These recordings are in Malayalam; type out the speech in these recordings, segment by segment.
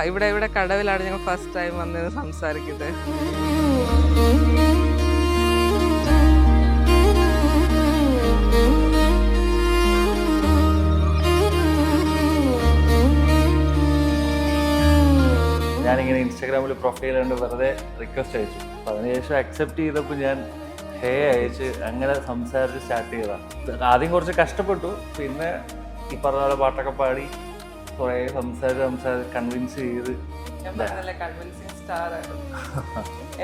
ഇവിടെ കടവിലാണ് ഞങ്ങൾ ഫസ്റ്റ് ടൈം വന്നത് സംസാരിക്കുന്നത്. ഞാനിങ്ങനെ ഇൻസ്റ്റാഗ്രാമിൽ പ്രൊഫൈൽ കണ്ട് വെറുതെ റിക്വസ്റ്റ് അയച്ചു. അപ്പം അതിനുശേഷം അക്സെപ്റ്റ് ചെയ്തപ്പോൾ ഞാൻ ഹേ അയച്ച് അങ്ങനെ സംസാരിച്ച് സ്റ്റാർട്ട് ചെയ്തതാണ്. ആദ്യം കുറച്ച് കഷ്ടപ്പെട്ടു, പിന്നെ ഈ പറഞ്ഞ പോലെ പാട്ടൊക്കെ പാടി കുറേ സംസാരിച്ച് കൺവിൻസ് ചെയ്ത്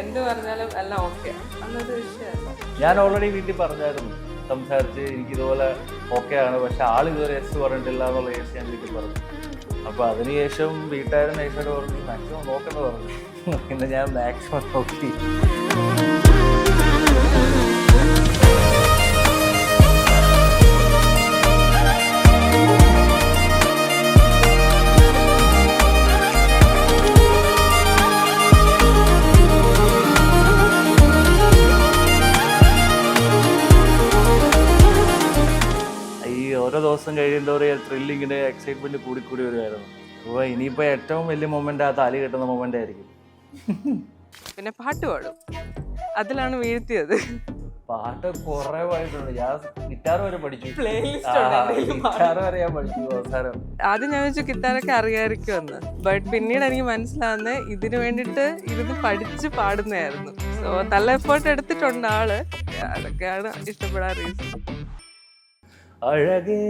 എന്ത് പറഞ്ഞാലും എല്ലാം ഓക്കെ. ഞാൻ ഓൾറെഡി വീട്ടിൽ പറഞ്ഞായിരുന്നു, സംസാരിച്ച് എനിക്കിതുപോലെ ഓക്കെ ആണ്, പക്ഷെ ആളിതുവരെ എസ് പറഞ്ഞിട്ടില്ല എന്നുള്ള കേസ് ഞാൻ വീട്ടിൽ പറഞ്ഞു. അപ്പോൾ അതിനുശേഷം വീട്ടുകാരും നൈസായിട്ട് പറഞ്ഞു മാക്സിമം നോക്കെന്ന് പറഞ്ഞു. പിന്നെ ഞാൻ മാക്സിമം നോക്കി. ഓരോ ദിവസം കഴിയുന്നതോറും ത്രില്ലിങ്ങിൻ്റെ എക്സൈറ്റ്മെൻറ്റ് കൂടിക്കൂടി വരുമായിരുന്നു. അപ്പോൾ ഇനിയിപ്പോൾ ഏറ്റവും വലിയ മൊമെൻ്റ് ആ താലി കെട്ടുന്ന മൊമെൻ്റ് ആയിരിക്കും. പിന്നെ പാട്ട് പാടും, അതിലാണ് വീഴ്ത്തിയത്. പാട്ട് കുറേ പാടിയിട്ടുണ്ട്. ഞാൻ ഗിറ്റാർ വരെ പഠിച്ചു, ഗിറ്റാർ വരെ ഞാൻ പഠിച്ചു അവസാനം. ആദ്യം ഞാൻ വെച്ചു ഗിറ്റാറൊക്കെ അറിയാമായിരിക്കുമെന്ന്, ബട്ട് പിന്നീട് എനിക്ക് മനസ്സിലാവുന്നത് ഇതിനു വേണ്ടിയിട്ട് ഇരുന്ന് പഠിച്ച് പാടുന്നതായിരുന്നു. സോ നല്ല എഫേർട്ട് എടുത്തിട്ടുണ്ട് ആള്. അതൊക്കെയാണ് ഇഷ്ടപ്പെടാൻ റീസൺ. അഴകേ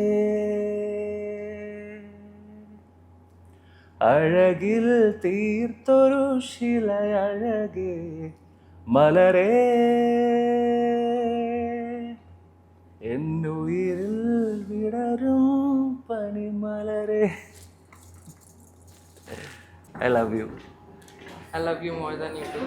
അഴകിൽ തീർത്തൊരു ശിലയഴകേ മലരേ എന്നുയിരിൽ വിടരും പനിമലരേ. I love you. I love you more than you do.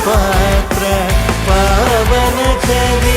पात्र पावन छवि